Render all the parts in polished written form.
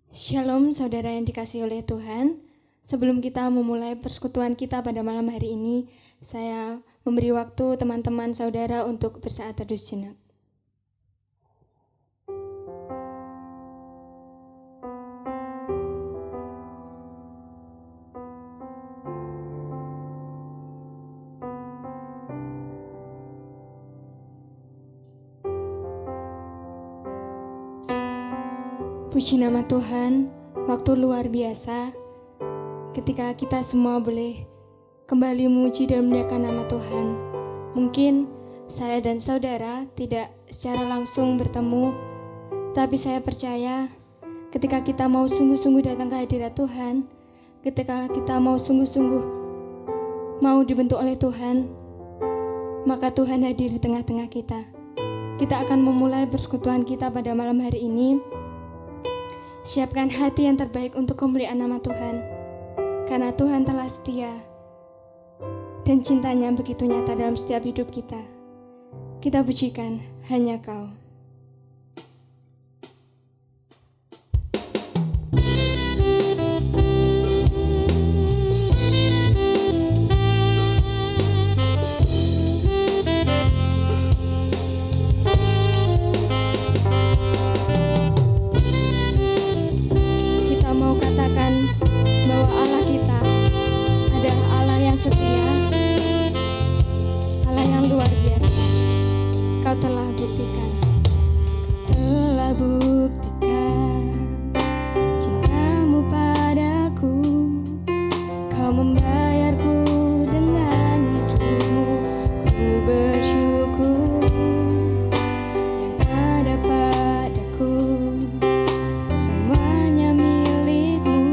Shalom saudara yang dikasihi oleh Tuhan. Sebelum kita memulai persekutuan kita pada malam hari ini, saya memberi waktu teman-teman saudara untuk bersaat teduh sejenak. Puji nama Tuhan, waktu luar biasa ketika kita semua boleh kembali memuji dan memuliakan nama Tuhan. Mungkin saya dan saudara tidak secara langsung bertemu, tapi saya percaya ketika kita mau sungguh-sungguh datang ke hadirat Tuhan, ketika kita mau sungguh-sungguh mau dibentuk oleh Tuhan, maka Tuhan hadir di tengah-tengah kita. Kita akan memulai persekutuan kita pada malam hari ini. Siapkan hati yang terbaik untuk kemuliaan nama Tuhan, karena Tuhan telah setia dan cintanya begitu nyata dalam setiap hidup kita. Kita pujikan hanya Kau. Kau telah buktikan cintamu padaku. Kau membayarku dengan hidupmu. Ku bersyukur yang ada padaku, semuanya milikmu.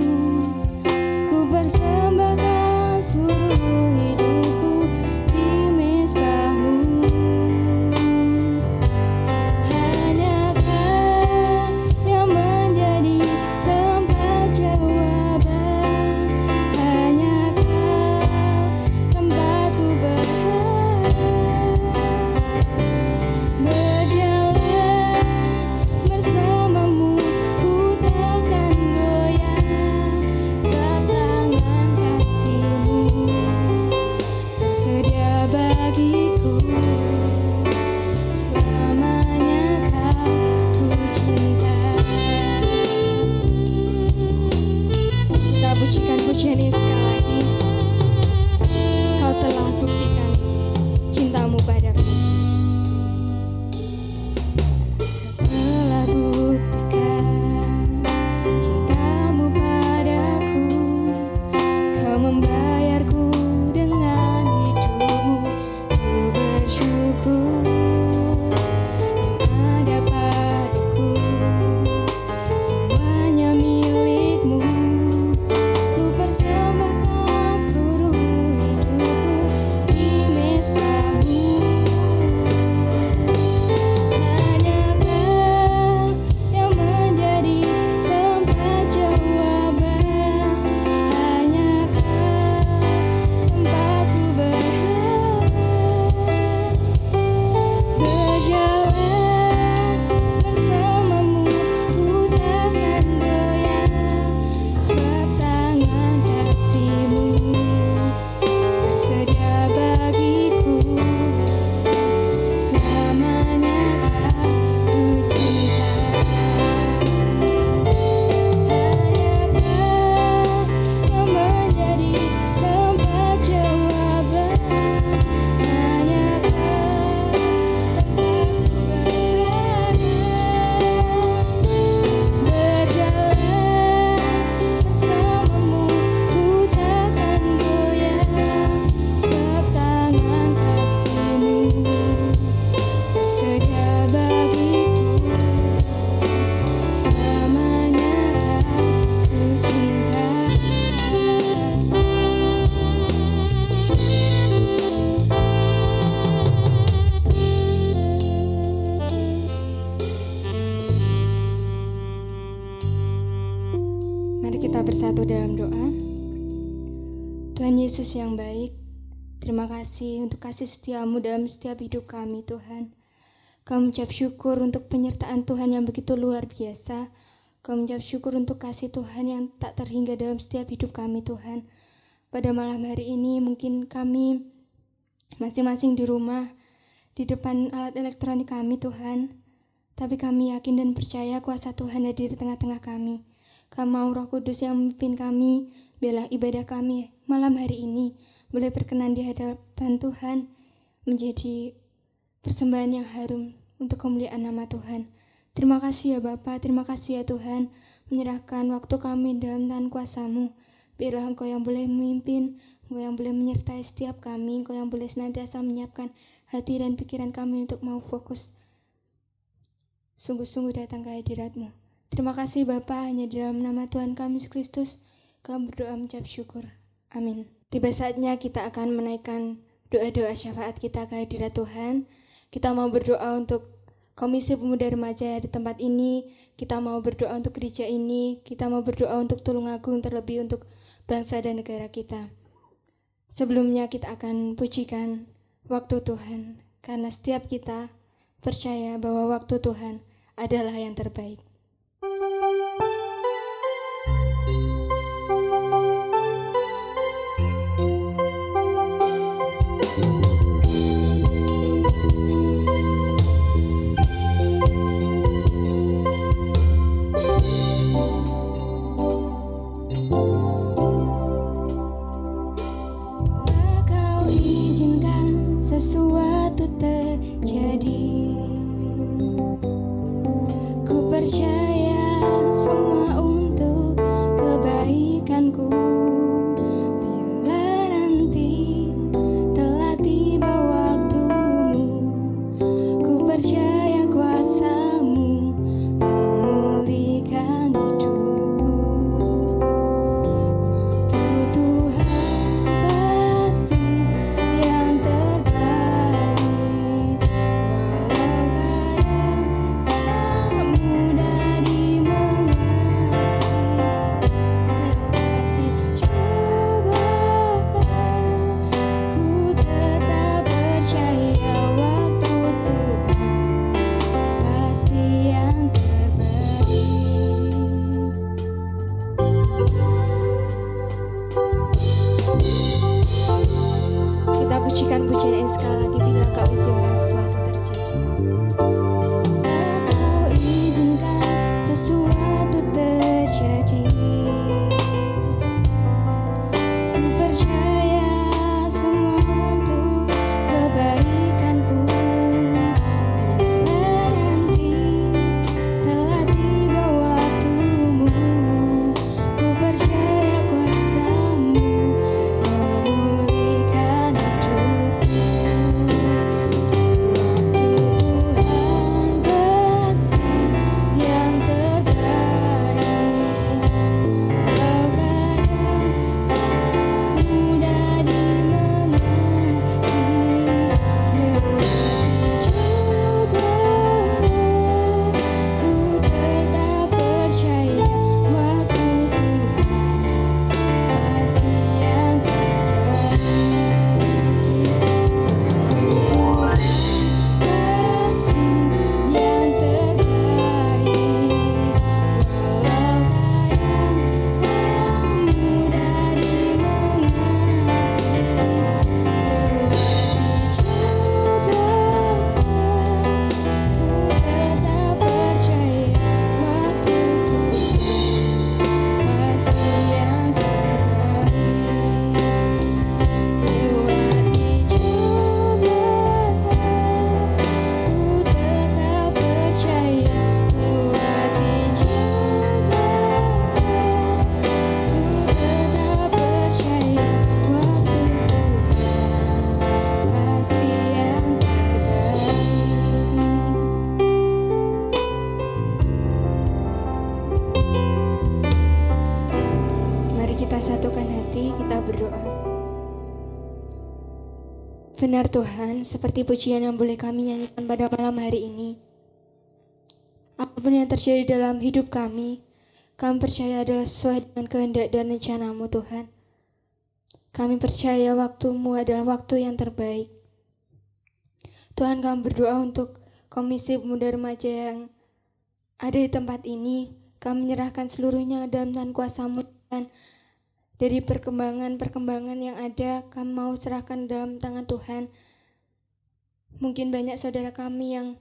Ku persembahkan seluruh hidupku di mezbahmu. Pujikan pujian ini sekali lagi. Kau telah buktikan cintamu padaku. Kau telah buktikan cintamu padaku. Kau membayarku dengan hidupmu. Ku bersyukur yang ada padaku, semuanya milikmu. Persembahkan seluruh hidupku di mezbahmu. Hanya Kau yang menjadi tempat jawaban. Hanya Kau tempatku berjalan bersamamu. Ku takkan goyah, sebab tangan kasih-Mu tersedia bagiku. Selamanya Ku cinta. Hanya Kau yang menjadi tempat jawaban. Hanya Kau tempatku berjalan bersamamu. Ku takkan goyah, sebab tangan kasih-Mu tersedia bagiku. Selamanya Ku cinta. Mari kita bersatu dalam doa. Tuhan Yesus yang baik, terima kasih untuk kasih setia-Mu dalam setiap hidup kami, Tuhan. Kami mengucap syukur untuk penyertaan Tuhan yang begitu luar biasa. Kami mengucap syukur untuk kasih Tuhan yang tak terhingga dalam setiap hidup kami Tuhan. Pada malam hari ini mungkin kami masing-masing di rumah, di depan alat elektronik kami Tuhan. Tapi kami yakin dan percaya kuasa Tuhan ada di tengah-tengah kami. Kami mau Roh Kudus yang memimpin kami, biarlah ibadah kami malam hari ini boleh berkenan di hadapan Tuhan, menjadi persembahan yang harum untuk kemuliaan nama Tuhan. Terima kasih ya Bapa, terima kasih ya Tuhan, menyerahkan waktu kami dalam tangan kuasa-Mu. Biarlah Engkau yang boleh memimpin, Engkau yang boleh menyertai setiap kami, Engkau yang boleh senantiasa menyiapkan hati dan pikiran kami untuk mau fokus sungguh-sungguh datang ke hadirat-Mu. Terima kasih Bapa, hanya di dalam nama Tuhan kami Yesus Kristus, kami berdoa mengucap syukur. Amin. Tiba saatnya kita akan menaikkan doa-doa syafaat kita ke hadirat Tuhan. Kita mau berdoa untuk Komisi Pemuda Remaja di tempat ini, kita mau berdoa untuk gereja ini, kita mau berdoa untuk Tulungagung, terlebih untuk bangsa dan negara kita. Sebelumnya kita akan pujikan waktu Tuhan, karena setiap kita percaya bahwa waktu Tuhan adalah yang terbaik. Sesuatu terjadi, ku percaya semua untuk kebaikanku. Bila nanti telah tiba waktumu, ku percaya kuasa-Mu memulihkan hidupku. Waktu Tuhan pasti yang terbaik, walau kadang tak mudah dimengerti. Lewati cobaan, ku tetap percaya waktu Tuhan pasti yang terbaik. Kita pujikan pujian ini sekali lagi, bila Kau izinkan sesuatu terjadi. Bila Kau izinkan sesuatu terjadi, ku percaya semua untuk kebaikanku. Bila nanti telah tiba waktumu, ku percaya kuasa-Mu memulihkan hidupku. Benar Tuhan, seperti pujian yang boleh kami nyanyikan pada malam hari ini. Apapun yang terjadi dalam hidup kami percaya adalah sesuai dengan kehendak dan rencana-Mu Tuhan. Kami percaya waktu-Mu adalah waktu yang terbaik. Tuhan, kami berdoa untuk Komisi Pemuda Remaja yang ada di tempat ini. Kami menyerahkan seluruhnya dalam tangan kuasa-Mu Tuhan. Dari perkembangan yang ada, kami mau serahkan dalam tangan Tuhan. Mungkin banyak saudara kami yang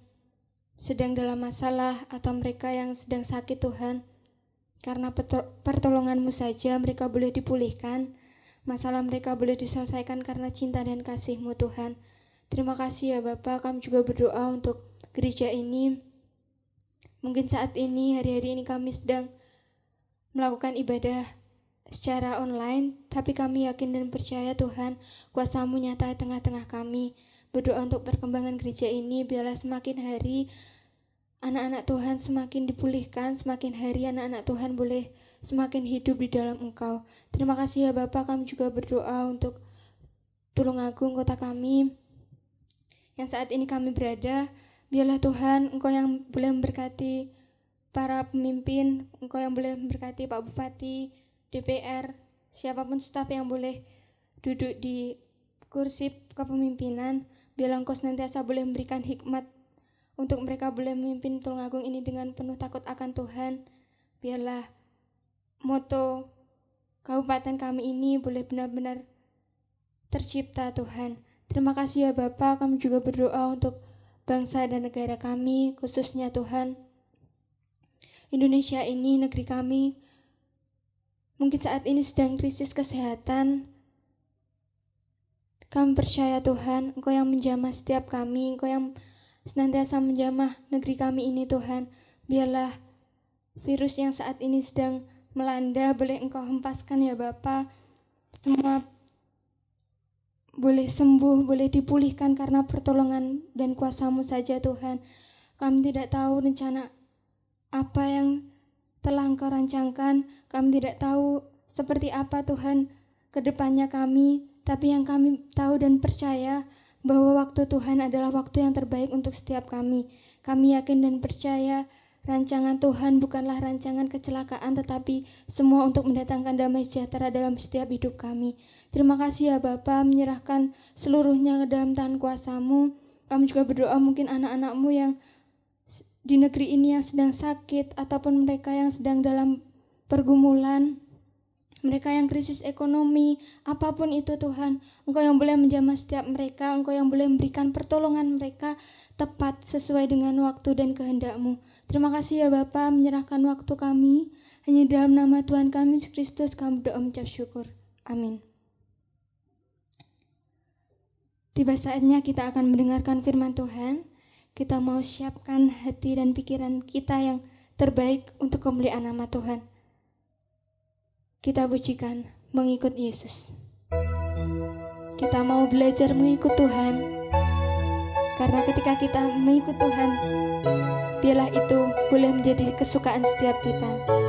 sedang dalam masalah atau mereka yang sedang sakit Tuhan. Karena pertolongan-Mu saja mereka boleh dipulihkan. Masalah mereka boleh diselesaikan karena cinta dan kasih-Mu Tuhan. Terima kasih ya Bapa, kami juga berdoa untuk gereja ini. Mungkin saat ini, hari-hari ini kami sedang melakukan ibadah secara online, tapi kami yakin dan percaya Tuhan, kuasa-Mu nyata di tengah-tengah kami. Berdoa untuk perkembangan gereja ini, biarlah semakin hari anak-anak Tuhan semakin dipulihkan, semakin hari anak-anak Tuhan boleh semakin hidup di dalam Engkau. Terima kasih ya Bapa, kami juga berdoa untuk Tulungagung, kota kami, yang saat ini kami berada. Biarlah Tuhan, Engkau yang boleh memberkati para pemimpin, Engkau yang boleh memberkati Pak Bupati, DPR, siapapun staf yang boleh duduk di kursi kepemimpinan. Biarlah Engkau senantiasa boleh memberikan hikmat untuk mereka boleh memimpin Tulungagung ini dengan penuh takut akan Tuhan. Biarlah moto kabupaten kami ini boleh benar-benar tercipta Tuhan. Terima kasih ya Bapa, kami juga berdoa untuk bangsa dan negara kami, khususnya Tuhan, Indonesia ini, negeri kami, mungkin saat ini sedang krisis kesehatan. Kami percaya Tuhan, Engkau yang menjamah setiap kami, Engkau yang senantiasa menjamah negeri kami ini Tuhan. Biarlah virus yang saat ini sedang melanda boleh Engkau hempaskan ya Bapa. Semua boleh sembuh, boleh dipulihkan karena pertolongan dan kuasa-Mu saja Tuhan. Kami tidak tahu rencana apa yang telah Engkau rancangkan. Kami tidak tahu seperti apa Tuhan ke depannya kami. Tapi yang kami tahu dan percaya bahwa waktu Tuhan adalah waktu yang terbaik untuk setiap kami. Kami yakin dan percaya rancangan Tuhan bukanlah rancangan kecelakaan, tetapi semua untuk mendatangkan damai sejahtera dalam setiap hidup kami. Terima kasih ya Bapa, menyerahkan seluruhnya ke dalam tangan kuasa-Mu. Kami juga berdoa mungkin anak-anak-Mu yang di negeri ini yang sedang sakit, ataupun mereka yang sedang dalam pergumulan, mereka yang krisis ekonomi, apapun itu Tuhan, Engkau yang boleh menjamah setiap mereka, Engkau yang boleh memberikan pertolongan mereka tepat sesuai dengan waktu dan kehendak-Mu. Terima kasih ya Bapa, menyerahkan waktu kami, hanya dalam nama Tuhan kami Yesus Kristus kami berdoa mengucap syukur. Amin. Tiba saatnya kita akan mendengarkan firman Tuhan. Kita mau siapkan hati dan pikiran kita yang terbaik untuk kemuliaan nama Tuhan. Kita pujikan mengikut Yesus. Kita mau belajar mengikut Tuhan. Karena ketika kita mengikut Tuhan, biarlah itu boleh menjadi kesukaan setiap kita. Ada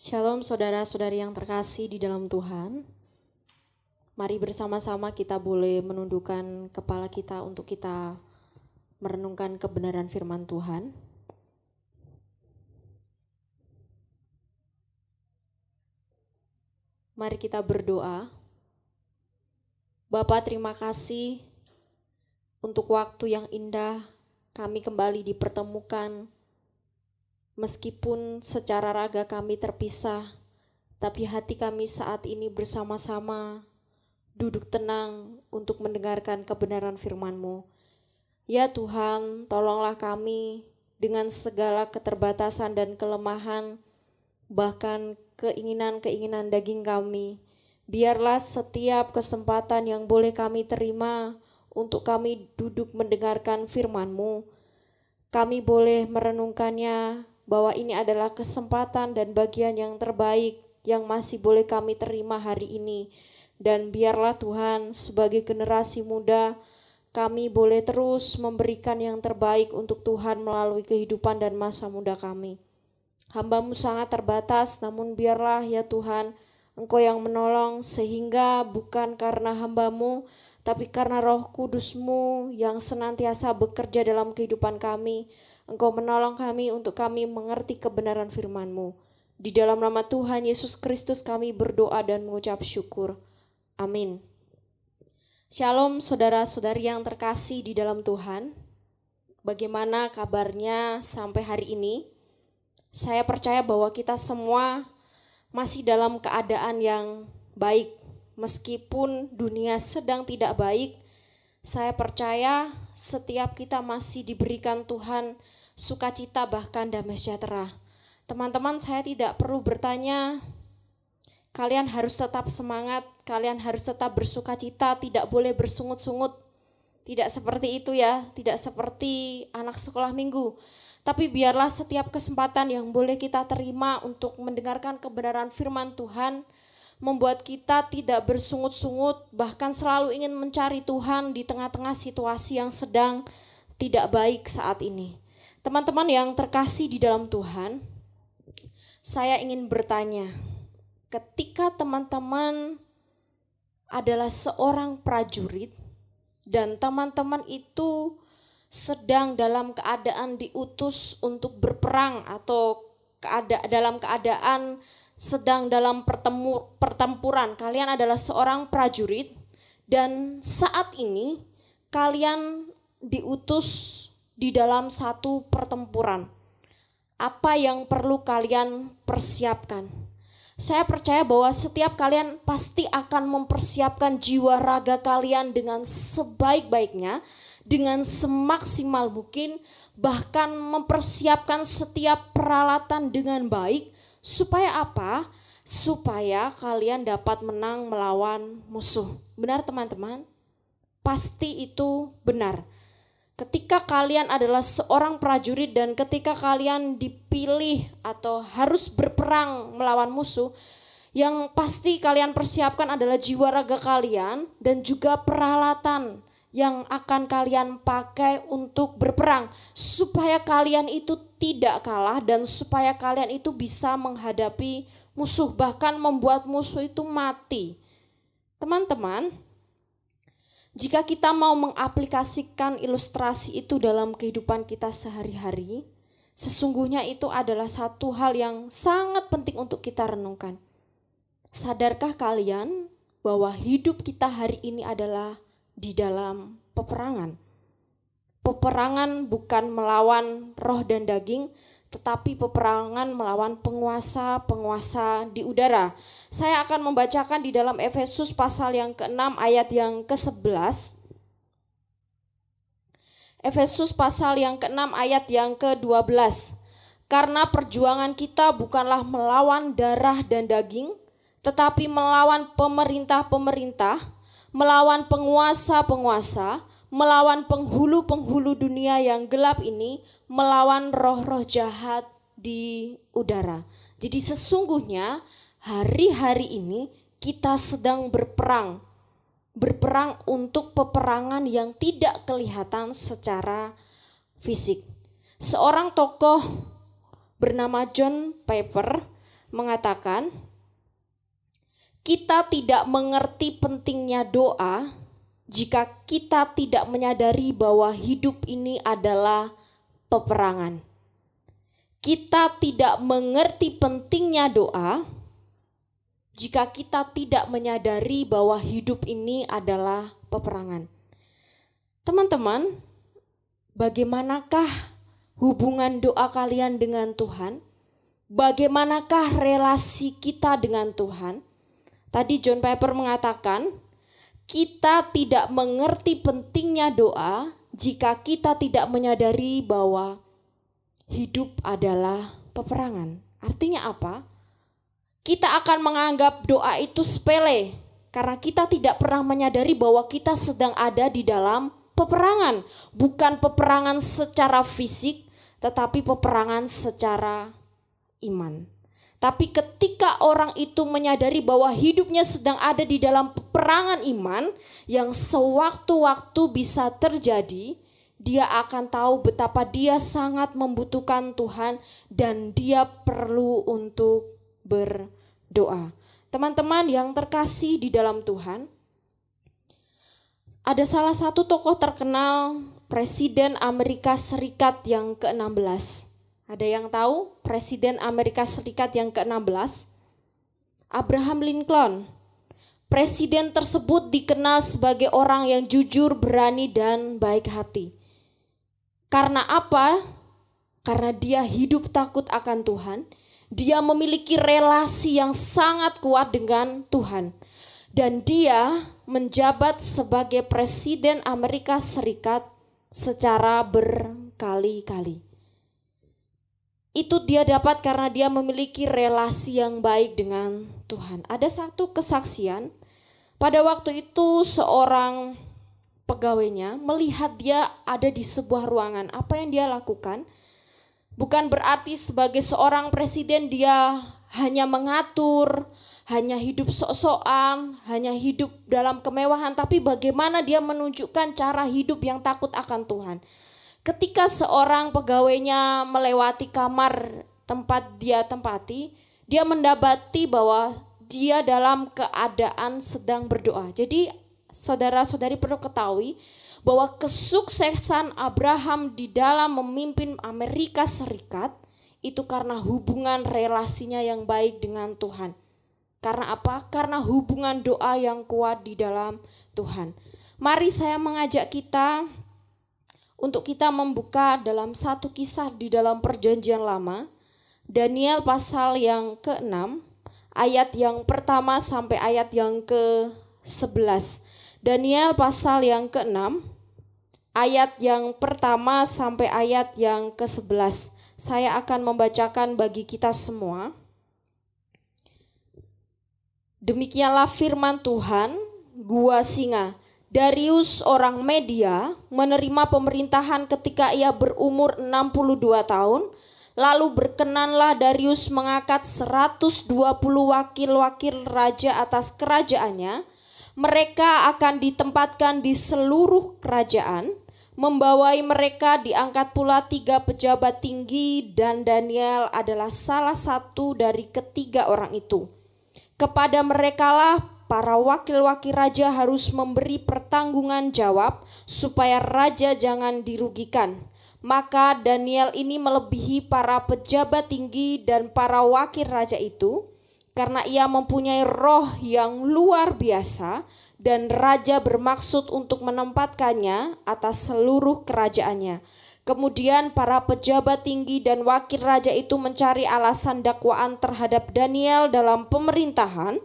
Shalom saudara-saudari yang terkasih di dalam Tuhan. Mari bersama-sama kita boleh menundukkan kepala kita untuk kita merenungkan kebenaran firman Tuhan. Mari kita berdoa. Bapa, terima kasih untuk waktu yang indah kami kembali dipertemukan. Meskipun secara raga kami terpisah, tapi hati kami saat ini bersama-sama duduk tenang untuk mendengarkan kebenaran firman-Mu. Ya Tuhan, tolonglah kami dengan segala keterbatasan dan kelemahan, bahkan keinginan-keinginan daging kami. Biarlah setiap kesempatan yang boleh kami terima untuk kami duduk mendengarkan firman-Mu, kami boleh merenungkannya bahwa ini adalah kesempatan dan bagian yang terbaik yang masih boleh kami terima hari ini. Dan biarlah Tuhan, sebagai generasi muda, kami boleh terus memberikan yang terbaik untuk Tuhan melalui kehidupan dan masa muda kami. Hamba-Mu sangat terbatas, namun biarlah ya Tuhan, Engkau yang menolong, sehingga bukan karena hamba-Mu, tapi karena Roh Kudus-Mu yang senantiasa bekerja dalam kehidupan kami, Engkau menolong kami untuk kami mengerti kebenaran firman-Mu. Di dalam nama Tuhan Yesus Kristus kami berdoa dan mengucap syukur. Amin. Shalom saudara-saudari yang terkasih di dalam Tuhan. Bagaimana kabarnya sampai hari ini? Saya percaya bahwa kita semua masih dalam keadaan yang baik. Meskipun dunia sedang tidak baik, saya percaya setiap kita masih diberikan Tuhan sukacita bahkan damai sejahtera. Teman-teman, saya tidak perlu bertanya, kalian harus tetap semangat, kalian harus tetap bersukacita, tidak boleh bersungut-sungut. Tidak seperti itu ya, tidak seperti anak sekolah minggu. Tapi biarlah setiap kesempatan yang boleh kita terima untuk mendengarkan kebenaran firman Tuhan membuat kita tidak bersungut-sungut, bahkan selalu ingin mencari Tuhan di tengah-tengah situasi yang sedang tidak baik saat ini. Teman-teman yang terkasih di dalam Tuhan, saya ingin bertanya, ketika teman-teman adalah seorang prajurit dan teman-teman itu sedang dalam keadaan diutus untuk berperang atau dalam keadaan sedang dalam pertempuran, kalian adalah seorang prajurit dan saat ini kalian diutus di dalam satu pertempuran. Apa yang perlu kalian persiapkan? Saya percaya bahwa setiap kalian pasti akan mempersiapkan jiwa raga kalian dengan sebaik-baiknya, dengan semaksimal mungkin, bahkan mempersiapkan setiap peralatan dengan baik. Supaya apa? Supaya kalian dapat menang melawan musuh. Benar teman-teman? Pasti itu benar. Ketika kalian adalah seorang prajurit dan ketika kalian dipilih atau harus berperang melawan musuh, yang pasti kalian persiapkan adalah jiwa raga kalian dan juga peralatan yang akan kalian pakai untuk berperang, supaya kalian itu tidak kalah dan supaya kalian itu bisa menghadapi musuh, bahkan membuat musuh itu mati. Teman-teman, jika kita mau mengaplikasikan ilustrasi itu dalam kehidupan kita sehari-hari, sesungguhnya itu adalah satu hal yang sangat penting untuk kita renungkan. Sadarkah kalian bahwa hidup kita hari ini adalah di dalam peperangan? Peperangan bukan melawan roh dan daging, tetapi peperangan melawan penguasa-penguasa di udara. Saya akan membacakan di dalam Efesus pasal yang ke-6 ayat yang ke-11. Efesus pasal yang ke-6 ayat yang ke-12. Karena perjuangan kita bukanlah melawan darah dan daging, tetapi melawan pemerintah-pemerintah, melawan penguasa-penguasa, melawan penghulu-penghulu dunia yang gelap ini, melawan roh-roh jahat di udara. Jadi sesungguhnya hari-hari ini kita sedang berperang untuk peperangan yang tidak kelihatan secara fisik. Seorang tokoh bernama John Piper mengatakan, kita tidak mengerti pentingnya doa jika kita tidak menyadari bahwa hidup ini adalah peperangan. Kita tidak mengerti pentingnya doa jika kita tidak menyadari bahwa hidup ini adalah peperangan. Teman-teman, bagaimanakah hubungan doa kalian dengan Tuhan? Bagaimanakah relasi kita dengan Tuhan? Tadi John Piper mengatakan, kita tidak mengerti pentingnya doa jika kita tidak menyadari bahwa hidup adalah peperangan. Artinya apa? Kita akan menganggap doa itu sepele karena kita tidak pernah menyadari bahwa kita sedang ada di dalam peperangan. Bukan peperangan secara fisik, tetapi peperangan secara iman. Tapi ketika orang itu menyadari bahwa hidupnya sedang ada di dalam peperangan iman yang sewaktu-waktu bisa terjadi, dia akan tahu betapa dia sangat membutuhkan Tuhan dan dia perlu untuk berdoa. Teman-teman yang terkasih di dalam Tuhan, ada salah satu tokoh terkenal Presiden Amerika Serikat yang ke-16. Ada yang tahu Presiden Amerika Serikat yang ke-16? Abraham Lincoln. Presiden tersebut dikenal sebagai orang yang jujur, berani, dan baik hati. Karena apa? Karena dia hidup takut akan Tuhan. Dia memiliki relasi yang sangat kuat dengan Tuhan. Dan dia menjabat sebagai Presiden Amerika Serikat secara berkali-kali. Itu dia dapat karena dia memiliki relasi yang baik dengan Tuhan. Ada satu kesaksian, pada waktu itu seorang pegawainya melihat dia ada di sebuah ruangan. Apa yang dia lakukan? Bukan berarti sebagai seorang presiden dia hanya mengatur, hanya hidup sok-sokan, hanya hidup dalam kemewahan, tapi bagaimana dia menunjukkan cara hidup yang takut akan Tuhan. Ketika seorang pegawainya melewati kamar tempat dia tempati, dia mendapati bahwa dia dalam keadaan sedang berdoa. Jadi saudara-saudari perlu ketahui bahwa kesuksesan Abraham di dalam memimpin Amerika Serikat itu karena hubungan relasinya yang baik dengan Tuhan. Karena apa? Karena hubungan doa yang kuat di dalam Tuhan. Mari saya mengajak kita untuk kita membuka dalam satu kisah di dalam Perjanjian Lama, Daniel pasal yang ke-6, ayat yang pertama sampai ayat yang ke-11. Daniel pasal yang ke-6, ayat yang pertama sampai ayat yang ke-11. Saya akan membacakan bagi kita semua. Demikianlah firman Tuhan, Gua Singa. Darius orang Media menerima pemerintahan ketika ia berumur 62 tahun. Lalu berkenanlah Darius mengangkat 120 wakil-wakil raja atas kerajaannya. Mereka akan ditempatkan di seluruh kerajaan. Membawai mereka diangkat pula 3 pejabat tinggi dan Daniel adalah salah satu dari ketiga orang itu. Kepada merekalah para wakil-wakil raja harus memberi pertanggungan jawab supaya raja jangan dirugikan. Maka Daniel ini melebihi para pejabat tinggi dan para wakil raja itu karena ia mempunyai roh yang luar biasa dan raja bermaksud untuk menempatkannya atas seluruh kerajaannya. Kemudian para pejabat tinggi dan wakil raja itu mencari alasan dakwaan terhadap Daniel dalam pemerintahan.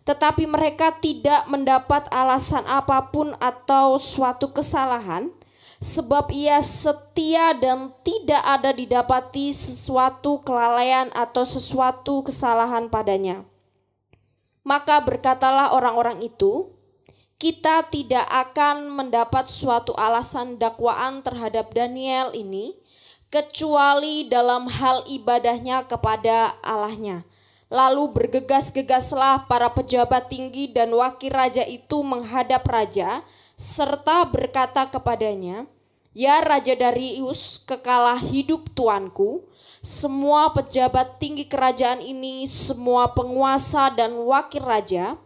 Tetapi mereka tidak mendapat alasan apapun atau suatu kesalahan, sebab ia setia dan tidak ada didapati sesuatu kelalaian atau sesuatu kesalahan padanya. Maka berkatalah orang-orang itu, kita tidak akan mendapat suatu alasan dakwaan terhadap Daniel ini, kecuali dalam hal ibadahnya kepada Allahnya. Lalu bergegas-gegaslah para pejabat tinggi dan wakil raja itu menghadap raja, serta berkata kepadanya, Ya Raja Darius, kekalah hidup tuanku, semua pejabat tinggi kerajaan ini, semua penguasa dan wakil raja,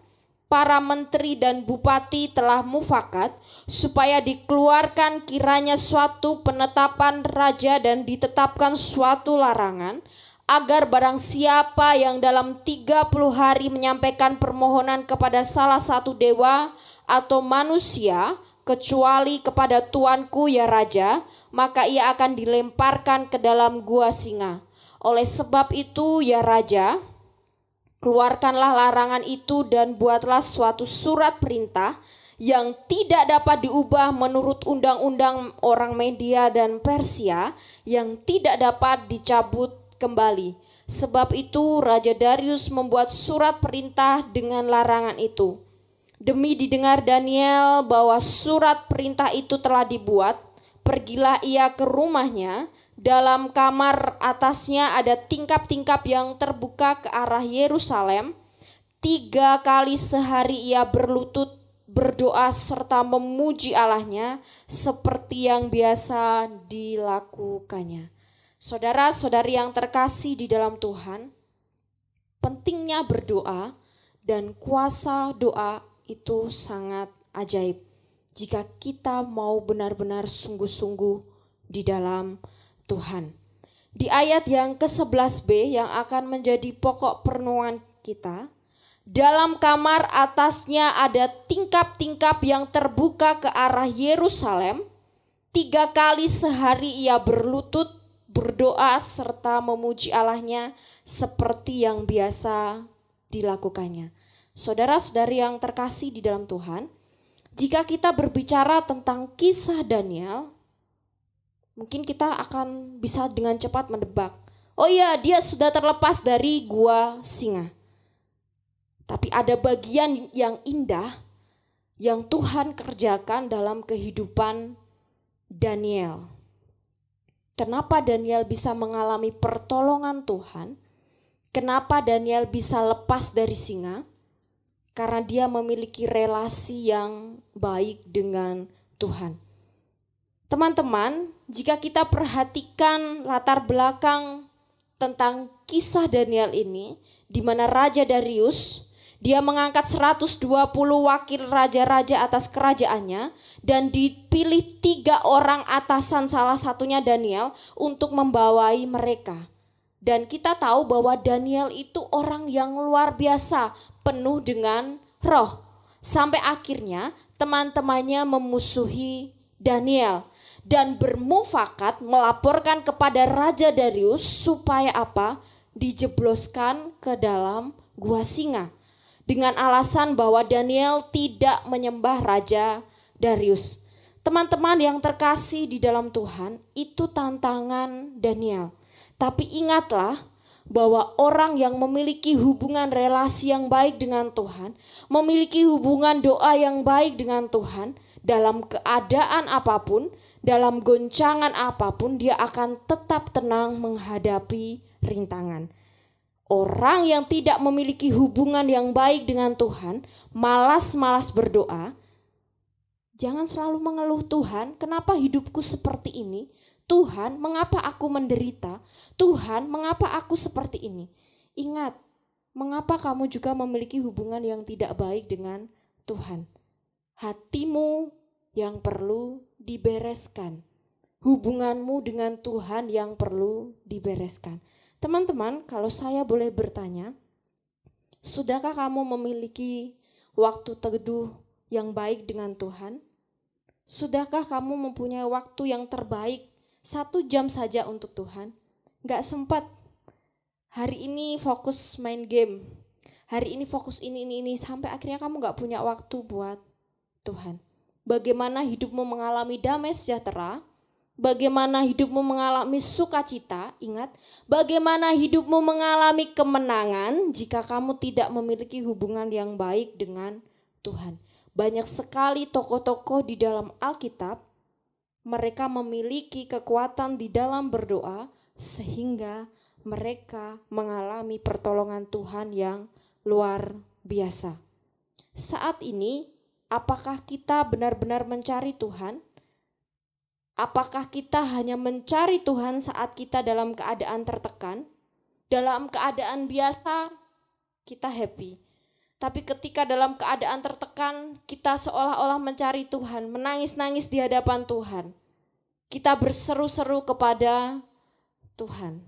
para menteri dan bupati telah mufakat supaya dikeluarkan kiranya suatu penetapan raja dan ditetapkan suatu larangan, agar barang siapa yang dalam 30 hari menyampaikan permohonan kepada salah satu dewa atau manusia, kecuali kepada tuanku ya raja, maka ia akan dilemparkan ke dalam gua singa. Oleh sebab itu ya raja, keluarkanlah larangan itu dan buatlah suatu surat perintah yang tidak dapat diubah menurut undang-undang orang Media dan Persia, yang tidak dapat dicabut kembali. Sebab itu Raja Darius membuat surat perintah dengan larangan itu. Demi didengar Daniel bahwa surat perintah itu telah dibuat, pergilah ia ke rumahnya. Dalam kamar atasnya ada tingkap-tingkap yang terbuka ke arah Yerusalem. 3 kali sehari ia berlutut, berdoa serta memuji Allahnya seperti yang biasa dilakukannya. Saudara-saudari yang terkasih di dalam Tuhan, pentingnya berdoa dan kuasa doa itu sangat ajaib jika kita mau benar-benar sungguh-sungguh di dalam Tuhan. Di ayat yang ke-11b yang akan menjadi pokok perenungan kita, dalam kamar atasnya ada tingkap-tingkap yang terbuka ke arah Yerusalem. 3 kali sehari ia berlutut, berdoa serta memuji Allahnya seperti yang biasa dilakukannya. Saudara-saudari yang terkasih di dalam Tuhan, jika kita berbicara tentang kisah Daniel, mungkin kita akan bisa dengan cepat menebak, oh iya, dia sudah terlepas dari gua singa. Tapi ada bagian yang indah yang Tuhan kerjakan dalam kehidupan Daniel. Kenapa Daniel bisa mengalami pertolongan Tuhan? Kenapa Daniel bisa lepas dari singa? Karena dia memiliki relasi yang baik dengan Tuhan. Teman-teman, jika kita perhatikan latar belakang tentang kisah Daniel ini, di mana Raja Darius, dia mengangkat 120 wakil raja-raja atas kerajaannya dan dipilih 3 orang atasan, salah satunya Daniel, untuk membawai mereka. Dan kita tahu bahwa Daniel itu orang yang luar biasa, penuh dengan roh. Sampai akhirnya teman-temannya memusuhi Daniel dan bermufakat melaporkan kepada Raja Darius supaya apa? Dijebloskan ke dalam gua singa. Dengan alasan bahwa Daniel tidak menyembah Raja Darius. Teman-teman yang terkasih di dalam Tuhan, itu tantangan Daniel. Tapi ingatlah bahwa orang yang memiliki hubungan relasi yang baik dengan Tuhan, memiliki hubungan doa yang baik dengan Tuhan, dalam keadaan apapun, dalam goncangan apapun, dia akan tetap tenang menghadapi rintangan. Orang yang tidak memiliki hubungan yang baik dengan Tuhan, malas-malas berdoa, jangan selalu mengeluh, Tuhan, kenapa hidupku seperti ini? Tuhan, mengapa aku menderita? Tuhan, mengapa aku seperti ini? Ingat, mengapa kamu juga memiliki hubungan yang tidak baik dengan Tuhan? Hatimu yang perlu dibereskan. Hubunganmu dengan Tuhan yang perlu dibereskan. Teman-teman, kalau saya boleh bertanya, sudahkah kamu memiliki waktu teduh yang baik dengan Tuhan? Sudahkah kamu mempunyai waktu yang terbaik 1 jam saja untuk Tuhan? Gak sempat. Hari ini fokus main game. Hari ini fokus ini. Sampai akhirnya kamu gak punya waktu buat Tuhan. Bagaimana hidupmu mengalami damai sejahtera? Bagaimana hidupmu mengalami sukacita? Ingat, bagaimana hidupmu mengalami kemenangan jika kamu tidak memiliki hubungan yang baik dengan Tuhan? Banyak sekali tokoh-tokoh di dalam Alkitab, mereka memiliki kekuatan di dalam berdoa sehingga mereka mengalami pertolongan Tuhan yang luar biasa. Saat ini, apakah kita benar-benar mencari Tuhan? Apakah kita hanya mencari Tuhan saat kita dalam keadaan tertekan? Dalam keadaan biasa kita happy. Tapi ketika dalam keadaan tertekan, kita seolah-olah mencari Tuhan, menangis-nangis di hadapan Tuhan. Kita berseru-seru kepada Tuhan.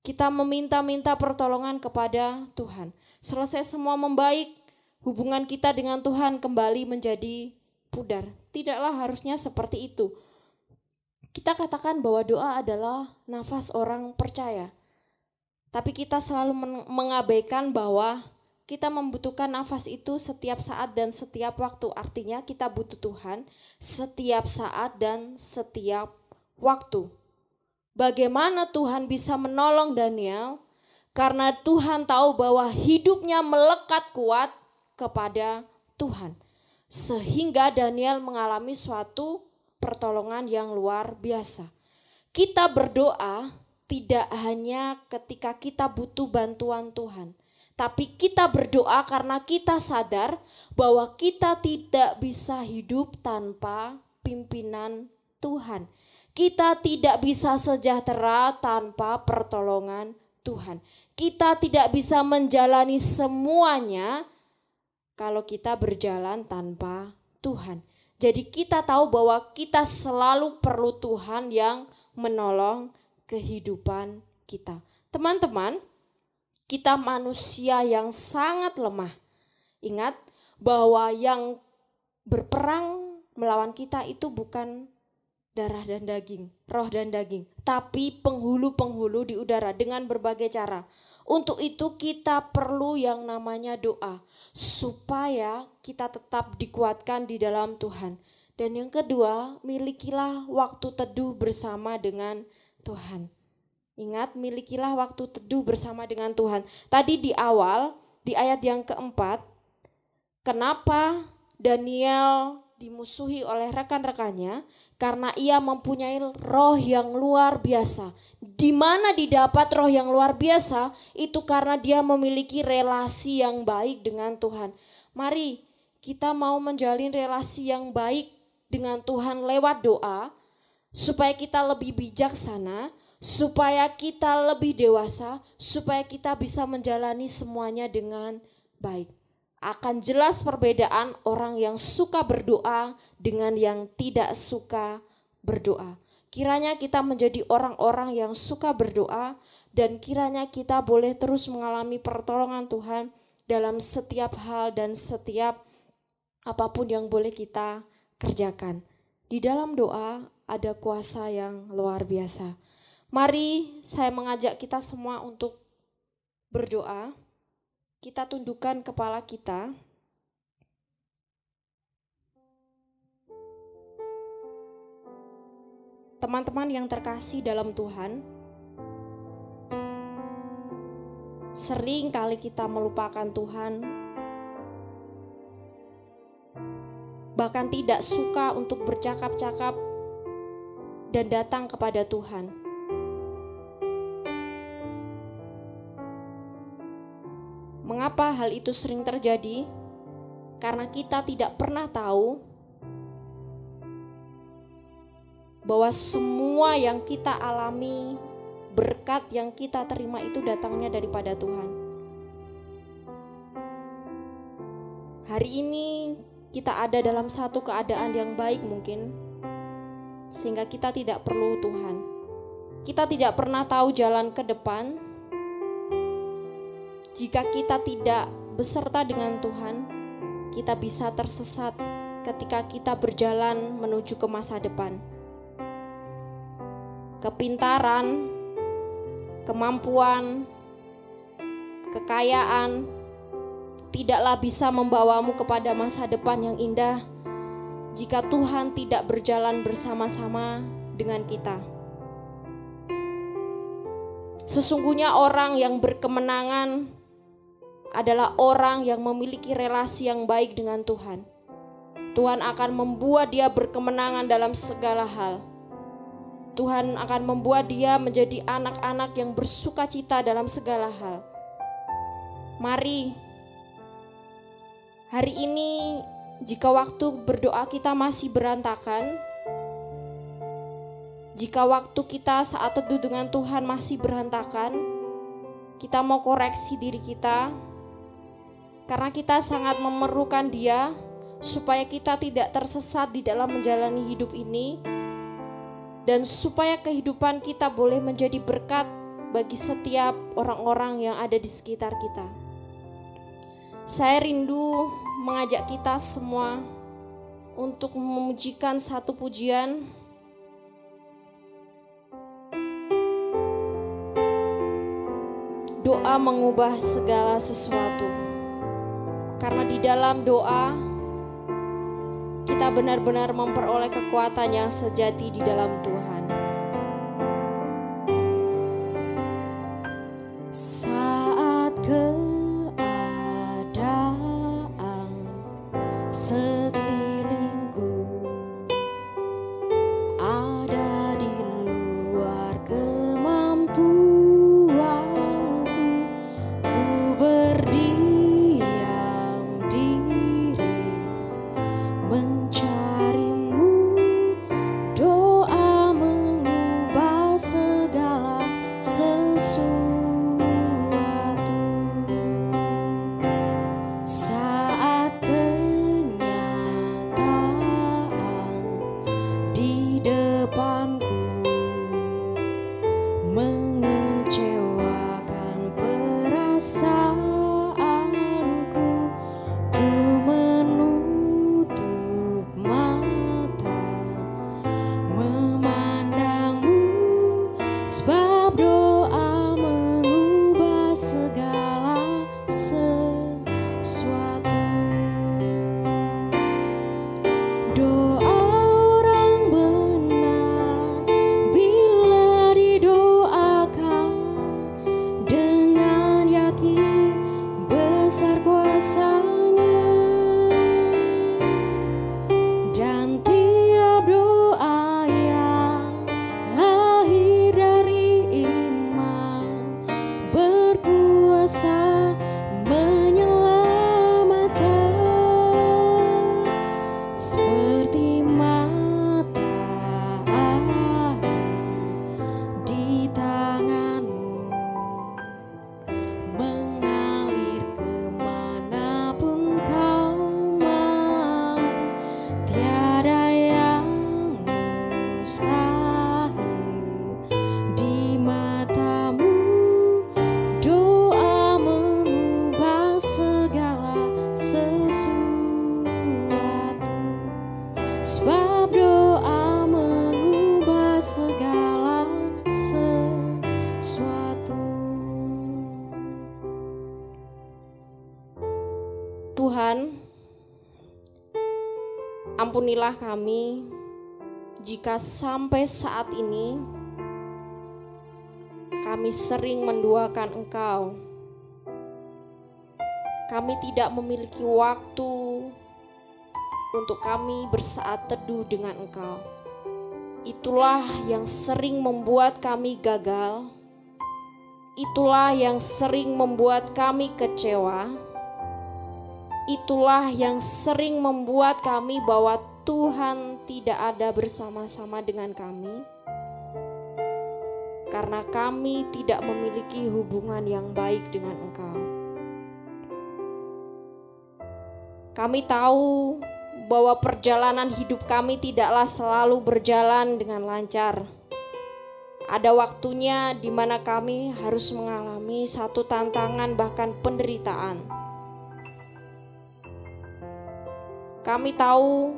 Kita meminta-minta pertolongan kepada Tuhan. Selesai semua membaik, hubungan kita dengan Tuhan kembali menjadi pudar. Tidaklah harusnya seperti itu. Kita katakan bahwa doa adalah nafas orang percaya. Tapi kita selalu mengabaikan bahwa kita membutuhkan nafas itu setiap saat dan setiap waktu. Artinya kita butuh Tuhan setiap saat dan setiap waktu. Bagaimana Tuhan bisa menolong Daniel? Karena Tuhan tahu bahwa hidupnya melekat kuat kepada Tuhan. Sehingga Daniel mengalami suatu pertolongan yang luar biasa. Kita berdoa tidak hanya ketika kita butuh bantuan Tuhan. Tapi kita berdoa karena kita sadar bahwa kita tidak bisa hidup tanpa pimpinan Tuhan. Kita tidak bisa sejahtera tanpa pertolongan Tuhan. Kita tidak bisa menjalani semuanya kalau kita berjalan tanpa Tuhan. Jadi kita tahu bahwa kita selalu perlu Tuhan yang menolong kehidupan kita. Teman-teman, kita manusia yang sangat lemah. Ingat bahwa yang berperang melawan kita itu bukan darah dan daging, roh dan daging, tapi penghulu-penghulu di udara dengan berbagai cara. Untuk itu kita perlu yang namanya doa, supaya kita tetap dikuatkan di dalam Tuhan. Dan yang kedua, milikilah waktu teduh bersama dengan Tuhan. Ingat, milikilah waktu teduh bersama dengan Tuhan. Tadi di awal, di ayat yang keempat, kenapa Daniel dimusuhi oleh rekan-rekannya? Karena ia mempunyai roh yang luar biasa. Di mana didapat roh yang luar biasa? Itu karena dia memiliki relasi yang baik dengan Tuhan. Mari kita mau menjalin relasi yang baik dengan Tuhan lewat doa, supaya kita lebih bijaksana, supaya kita lebih dewasa, supaya kita bisa menjalani semuanya dengan baik. Akan jelas perbedaan orang yang suka berdoa dengan yang tidak suka berdoa. Kiranya kita menjadi orang-orang yang suka berdoa, dan kiranya kita boleh terus mengalami pertolongan Tuhan dalam setiap hal dan setiap apapun yang boleh kita kerjakan. Di dalam doa ada kuasa yang luar biasa. Mari saya mengajak kita semua untuk berdoa. Kita tundukkan kepala kita. Teman-teman yang terkasih dalam Tuhan, sering kali kita melupakan Tuhan, bahkan tidak suka untuk bercakap-cakap dan datang kepada Tuhan. Mengapa hal itu sering terjadi? Karena kita tidak pernah tahu bahwa semua yang kita alami, berkat yang kita terima itu datangnya daripada Tuhan. Hari ini kita ada dalam satu keadaan yang baik mungkin, sehingga kita tidak perlu Tuhan. Kita tidak pernah tahu jalan ke depan. Jika kita tidak beserta dengan Tuhan, kita bisa tersesat ketika kita berjalan menuju ke masa depan. Kepintaran, kemampuan, kekayaan tidaklah bisa membawamu kepada masa depan yang indah jika Tuhan tidak berjalan bersama-sama dengan kita. Sesungguhnya orang yang berkemenangan adalah orang yang memiliki relasi yang baik dengan Tuhan. Tuhan akan membuat dia berkemenangan dalam segala hal. Tuhan akan membuat dia menjadi anak-anak yang bersukacita dalam segala hal. Mari, hari ini jika waktu berdoa kita masih berantakan, Jika waktu kita saat teduh dengan Tuhan masih berantakan, kita mau koreksi diri kita, karena kita sangat memerlukan Dia supaya kita tidak tersesat di dalam menjalani hidup ini, dan supaya kehidupan kita boleh menjadi berkat bagi setiap orang-orang yang ada di sekitar kita. Saya rindu mengajak kita semua untuk memujikan satu pujian. Doa mengubah segala sesuatu. Karena di dalam doa kita benar-benar memperoleh kekuatan yang sejati di dalam Tuhan. Saat keadaan sekelilingku ada di luar kemampuanku, ku berdiam diri mencarimu. Doa mengubah segala sesuatu. Saat kenyataan di depanku mengecewakan perasaanku, ku menutup mata memandangmu, sebab doa mengubah segala sesuatu. Doa orang benar bila didoakan dengan yakin besar kuasanya, dan tiap doa yang lahir dari iman berkuasa menyelamatkan, seperti mata air di tanganmu, mengalir kemanapun kau mau. Tiada yang mustahil di matamu. Doa mengubah segala sesuatu, sebab doa mengubah segala sesuatu. Tuhan, ampunilah kami jika sampai saat ini kami sering menduakan Engkau. Kami tidak memiliki waktu untuk kami bersaat teduh dengan Engkau. Itulah yang sering membuat kami gagal. Itulah yang sering membuat kami kecewa. Itulah yang sering membuat kami bahwa Tuhan tidak ada bersama-sama dengan kami, karena kami tidak memiliki hubungan yang baik dengan Engkau. Kami tahu bahwa perjalanan hidup kami tidaklah selalu berjalan dengan lancar. Ada waktunya di mana kami harus mengalami satu tantangan, bahkan penderitaan. Kami tahu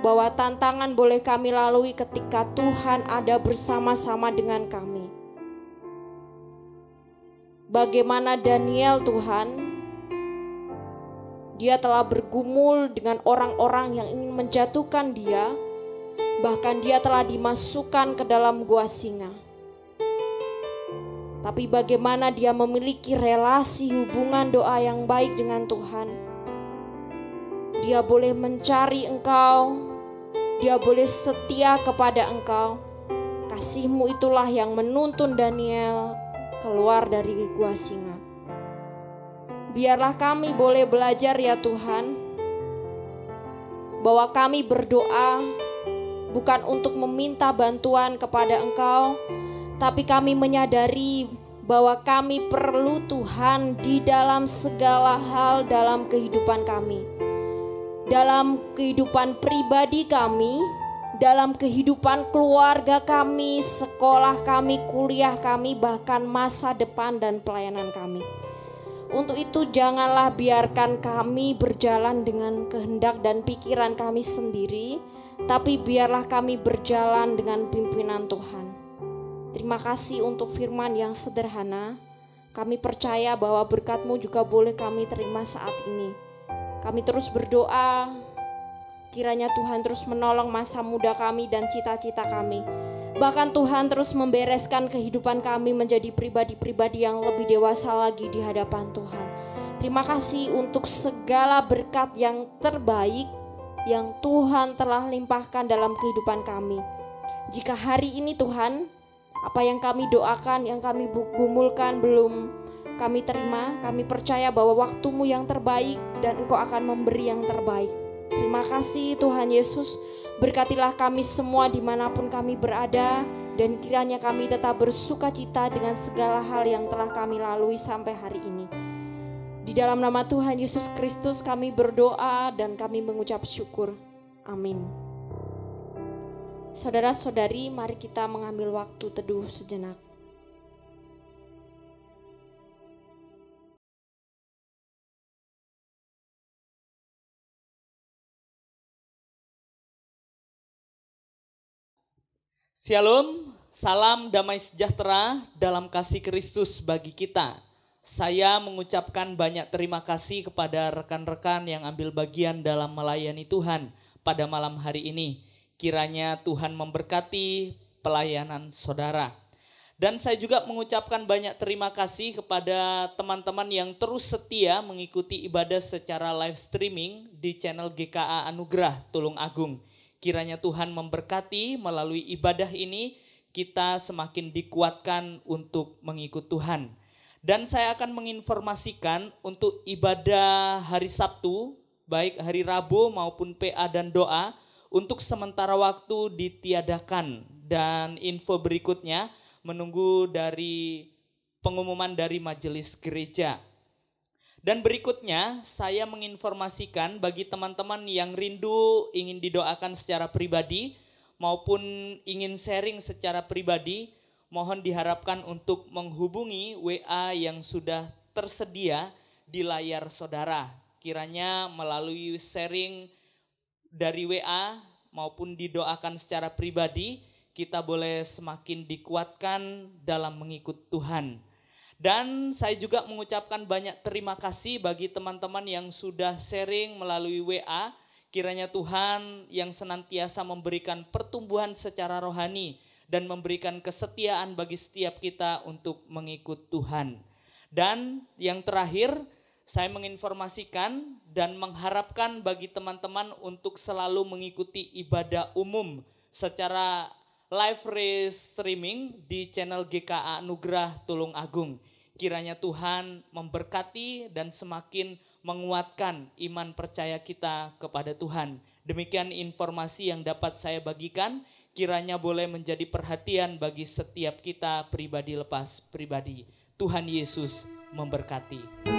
bahwa tantangan boleh kami lalui ketika Tuhan ada bersama-sama dengan kami. Bagaimana Daniel, Tuhan, dia telah bergumul dengan orang-orang yang ingin menjatuhkan dia, bahkan dia telah dimasukkan ke dalam gua singa. Tapi bagaimana dia memiliki relasi hubungan doa yang baik dengan Tuhan. Dia boleh mencari Engkau, dia boleh setia kepada Engkau. Kasih-Mu itulah yang menuntun Daniel keluar dari gua singa. Biarlah kami boleh belajar ya Tuhan, bahwa kami berdoa bukan untuk meminta bantuan kepada Engkau, tapi kami menyadari bahwa kami perlu Tuhan di dalam segala hal dalam kehidupan kami. Dalam kehidupan pribadi kami, dalam kehidupan keluarga kami, sekolah kami, kuliah kami, bahkan masa depan dan pelayanan kami. Untuk itu janganlah biarkan kami berjalan dengan kehendak dan pikiran kami sendiri, tapi biarlah kami berjalan dengan pimpinan Tuhan. Terima kasih untuk firman yang sederhana. Kami percaya bahwa berkat-Mu juga boleh kami terima saat ini. Kami terus berdoa, kiranya Tuhan terus menolong masa muda kami dan cita-cita kami. Bahkan Tuhan terus membereskan kehidupan kami menjadi pribadi-pribadi yang lebih dewasa lagi di hadapan Tuhan. Terima kasih untuk segala berkat yang terbaik yang Tuhan telah limpahkan dalam kehidupan kami. Jika hari ini Tuhan, apa yang kami doakan, yang kami gumulkan belum kami terima, kami percaya bahwa waktu-Mu yang terbaik dan Engkau akan memberi yang terbaik. Terima kasih Tuhan Yesus. Berkatilah kami semua dimanapun kami berada, dan kiranya kami tetap bersuka cita dengan segala hal yang telah kami lalui sampai hari ini. Di dalam nama Tuhan Yesus Kristus kami berdoa dan kami mengucap syukur. Amin. Saudara-saudari, mari kita mengambil waktu teduh sejenak. Shalom, salam damai sejahtera dalam kasih Kristus bagi kita. Saya mengucapkan banyak terima kasih kepada rekan-rekan yang ambil bagian dalam melayani Tuhan pada malam hari ini. Kiranya Tuhan memberkati pelayanan saudara. Dan saya juga mengucapkan banyak terima kasih kepada teman-teman yang terus setia mengikuti ibadah secara live streaming di channel GKA Anugerah Tulung Agung. Kiranya Tuhan memberkati melalui ibadah ini kita semakin dikuatkan untuk mengikut Tuhan. Dan saya akan menginformasikan untuk ibadah hari Sabtu, baik hari Rabu maupun PA dan doa, untuk sementara waktu ditiadakan. Dan info berikutnya menunggu dari pengumuman dari majelis gereja. Dan berikutnya saya menginformasikan bagi teman-teman yang rindu ingin didoakan secara pribadi maupun ingin sharing secara pribadi, mohon diharapkan untuk menghubungi WA yang sudah tersedia di layar saudara. Kiranya melalui sharing dari WA maupun didoakan secara pribadi, kita boleh semakin dikuatkan dalam mengikut Tuhan. Dan saya juga mengucapkan banyak terima kasih bagi teman-teman yang sudah sharing melalui WA. Kiranya Tuhan yang senantiasa memberikan pertumbuhan secara rohani dan memberikan kesetiaan bagi setiap kita untuk mengikut Tuhan. Dan yang terakhir, saya menginformasikan dan mengharapkan bagi teman-teman untuk selalu mengikuti ibadah umum secara live streaming di channel GKA Anugerah Tulung Agung. Kiranya Tuhan memberkati dan semakin menguatkan iman percaya kita kepada Tuhan. Demikian informasi yang dapat saya bagikan, kiranya boleh menjadi perhatian bagi setiap kita pribadi lepas pribadi. Tuhan Yesus memberkati.